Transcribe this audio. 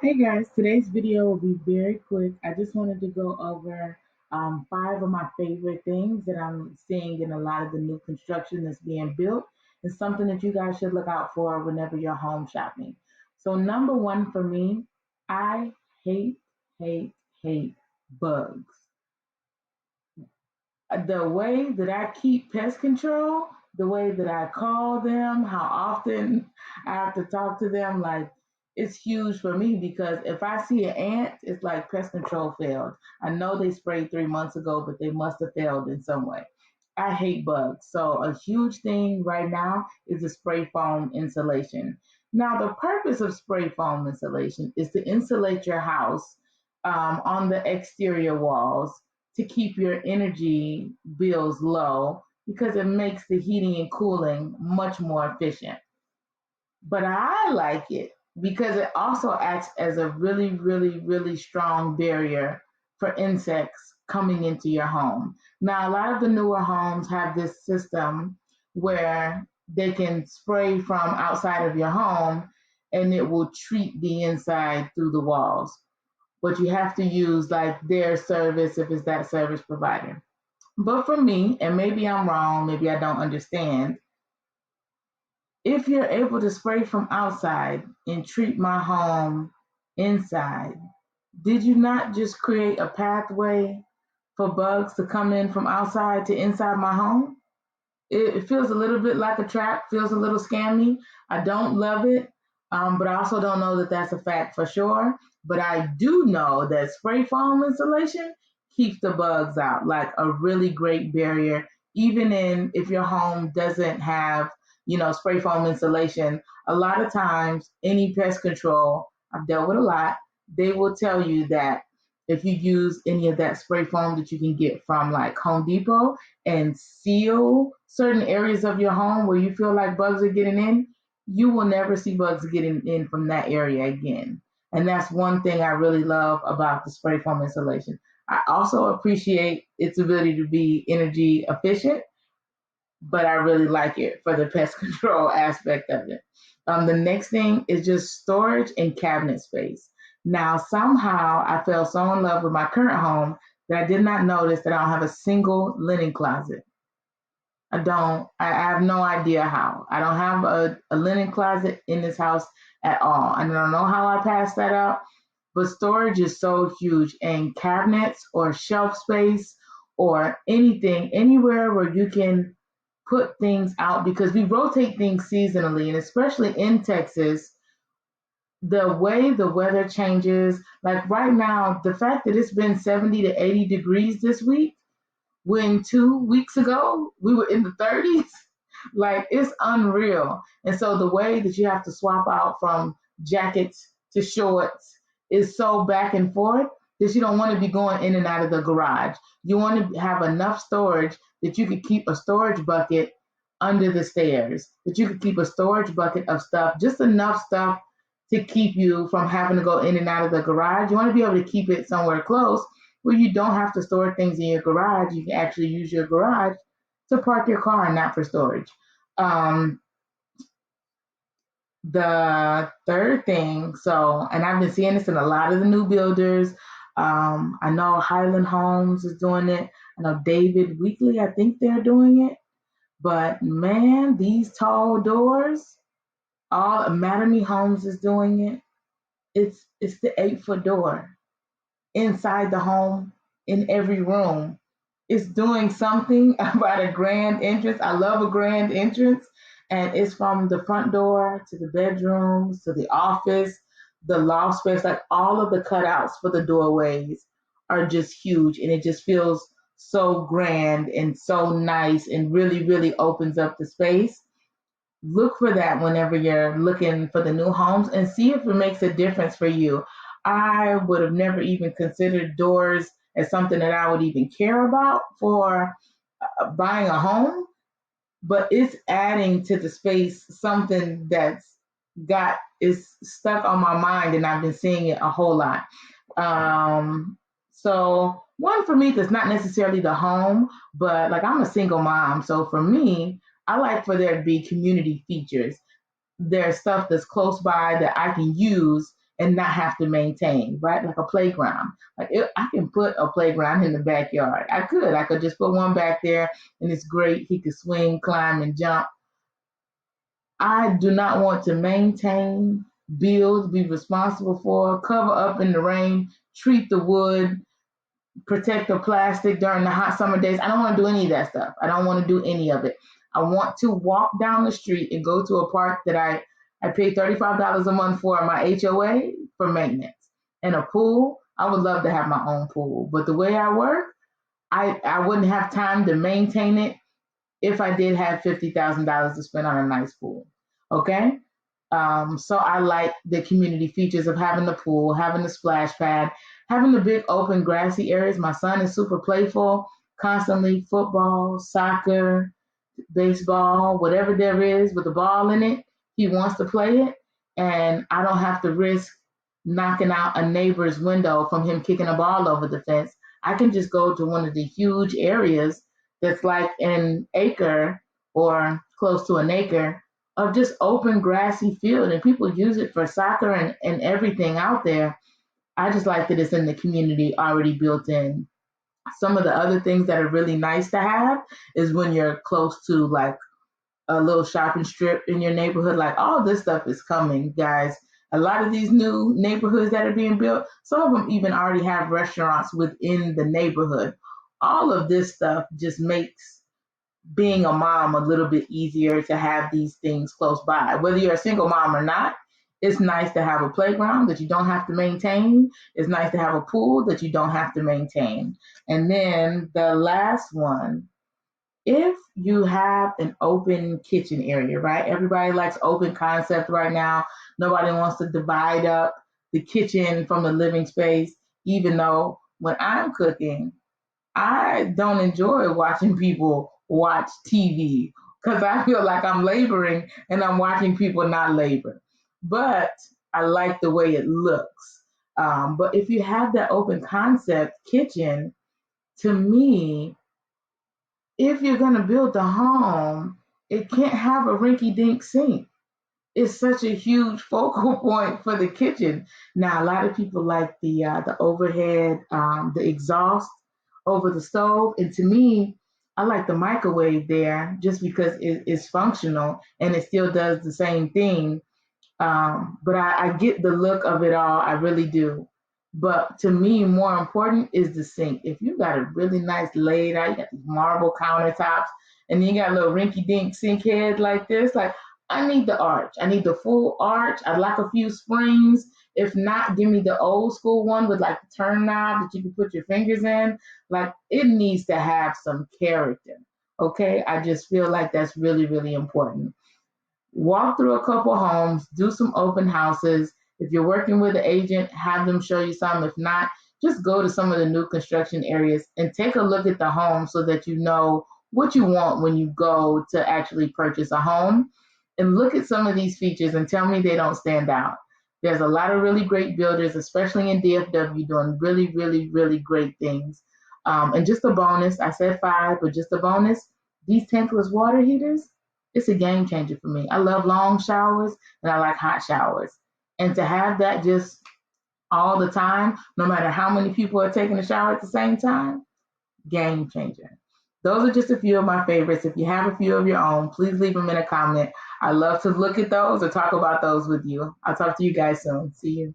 Hey guys, today's video will be very quick. I just wanted to go over five of my favorite things that I'm seeing in a lot of the new construction that's being built. It's something that you guys should look out for whenever you're home shopping. So number one for me, I hate, hate, hate bugs. The way that I keep pest control, the way that I call them, how often I have to talk to them, like it's huge for me because if I see an ant, it's like pest control failed. I know they sprayed 3 months ago, but they must have failed in some way. I hate bugs. So a huge thing right now is the spray foam insulation. Now, the purpose of spray foam insulation is to insulate your house on the exterior walls to keep your energy bills low because it makes the heating and cooling much more efficient. But I like it because it also acts as a really, really, really strong barrier for insects coming into your home. Now, a lot of the newer homes have this system where they can spray from outside of your home and it will treat the inside through the walls, but you have to use like their service if it's that service provider. But for me, and maybe I'm wrong, maybe I don't understand, if you're able to spray from outside and treat my home inside, did you not just create a pathway for bugs to come in from outside to inside my home? It feels a little bit like a trap, feels a little scammy. I don't love it, but I also don't know that that's a fact for sure. But I do know that spray foam insulation keeps the bugs out, like a really great barrier. Even in if your home doesn't have, spray foam insulation, a lot of times any pest control, I've dealt with a lot, they will tell you that if you use any of that spray foam that you can get from like Home Depot, and seal certain areas of your home where you feel like bugs are getting in, you will never see bugs getting in from that area again. And that's one thing I really love about the spray foam insulation. I also appreciate its ability to be energy efficient, but I really like it for the pest control aspect of it. The next thing is just storage and cabinet space. Now, somehow I fell so in love with my current home that I did not notice that I don't have a single linen closet. I don't. I have no idea how. I don't have a linen closet in this house at all. I don't know how I passed that up, but storage is so huge, and cabinets or shelf space or anything, anywhere where you can put things out because we rotate things seasonally, and especially in Texas, the way the weather changes, like right now, the fact that it's been 70 to 80 degrees this week when 2 weeks ago we were in the 30s. Like it's unreal. And so the way that you have to swap out from jackets to shorts is so back and forth that you don't want to be going in and out of the garage. You want to have enough storage that you could keep a storage bucket under the stairs, that you could keep a storage bucket of stuff, just enough stuff to keep you from having to go in and out of the garage. You want to be able to keep it somewhere close where you don't have to store things in your garage. You can actually use your garage to park your car and not for storage. Um, the third thing, so, and I've been seeing this in a lot of the new builders. I know Highland Homes is doing it. I know David Weekly, I think they're doing it. But man, these tall doors, all Mattamy Homes is doing it. It's the 8 foot door inside the home in every room. It's doing something about a grand entrance. I love a grand entrance. And it's from the front door to the bedrooms to the office, the loft space, like all of the cutouts for the doorways are just huge. And it just feels so grand and so nice and really, really opens up the space. Look for that whenever you're looking for the new homes and see if it makes a difference for you. I would have never even considered doors as something that I would even care about for buying a home, but it's adding to the space something that's got is stuck on my mind, and I've been seeing it a whole lot. So one for me that's not necessarily the home, but like I'm a single mom, so for me, I like for there to be community features. There's stuff that's close by that I can use and not have to maintain, right? Like a playground. I can put a playground in the backyard. I could just put one back there, and it's great. He could swing, climb, and jump. I do not want to maintain, build, be responsible for, cover up in the rain, treat the wood, protect the plastic during the hot summer days. I don't want to do any of that stuff. I don't want to do any of it. I want to walk down the street and go to a park that I pay $35 a month for my HOA for maintenance. And a pool, I would love to have my own pool. But the way I work, I wouldn't have time to maintain it if I did have $50,000 to spend on a nice pool. Okay? So I like the community features of having the pool, having the splash pad, having the big open grassy areas. My son is super playful, constantly football, soccer, baseball, whatever there is with the ball in it, he wants to play it. And I don't have to risk knocking out a neighbor's window from him kicking a ball over the fence. I can just go to one of the huge areas that's like an acre or close to an acre of just open grassy field, and people use it for soccer and everything out there. I just like that it's in the community already built in. Some of the other things that are really nice to have is when you're close to like a little shopping strip in your neighborhood. Like all this stuff is coming, guys. A lot of these new neighborhoods that are being built, some of them even already have restaurants within the neighborhood. All of this stuff just makes being a mom a little bit easier to have these things close by. Whether you're a single mom or not, it's nice to have a playground that you don't have to maintain. It's nice to have a pool that you don't have to maintain. And then the last one, if you have an open kitchen area, right? Everybody likes open concept right now. Nobody wants to divide up the kitchen from the living space, even though when I'm cooking, I don't enjoy watching people watch TV because I feel like I'm laboring and I'm watching people not labor. But I like the way it looks. But if you have that open concept kitchen, to me, if you're going to build a home, it can't have a rinky dink sink. It's such a huge focal point for the kitchen. Now, a lot of people like the overhead, the exhaust over the stove, and to me, I like the microwave there just because it is functional and it still does the same thing. But I get the look of it all. I really do. But to me, more important is the sink. If you got a really nice laid out, you got these marble countertops, and then you got a little rinky dink sink head like this, like I need the arch. I need the full arch. I'd like a few springs. If not, give me the old school one with like the turn knob that you can put your fingers in. Like it needs to have some character. Okay. I just feel like that's really, really important. Walk through a couple homes, do some open houses. If you're working with an agent, have them show you some. If not, just go to some of the new construction areas and take a look at the home so that you know what you want when you go to actually purchase a home. And look at some of these features and tell me they don't stand out. There's a lot of really great builders, especially in DFW, doing really, really, really great things. And just a bonus, I said five, but just a bonus, these tankless water heaters, it's a game changer for me. I love long showers and I like hot showers. And to have that just all the time, no matter how many people are taking a shower at the same time, game changer. Those are just a few of my favorites. If you have a few of your own, please leave them in a comment. I love to look at those or talk about those with you. I'll talk to you guys soon. See you.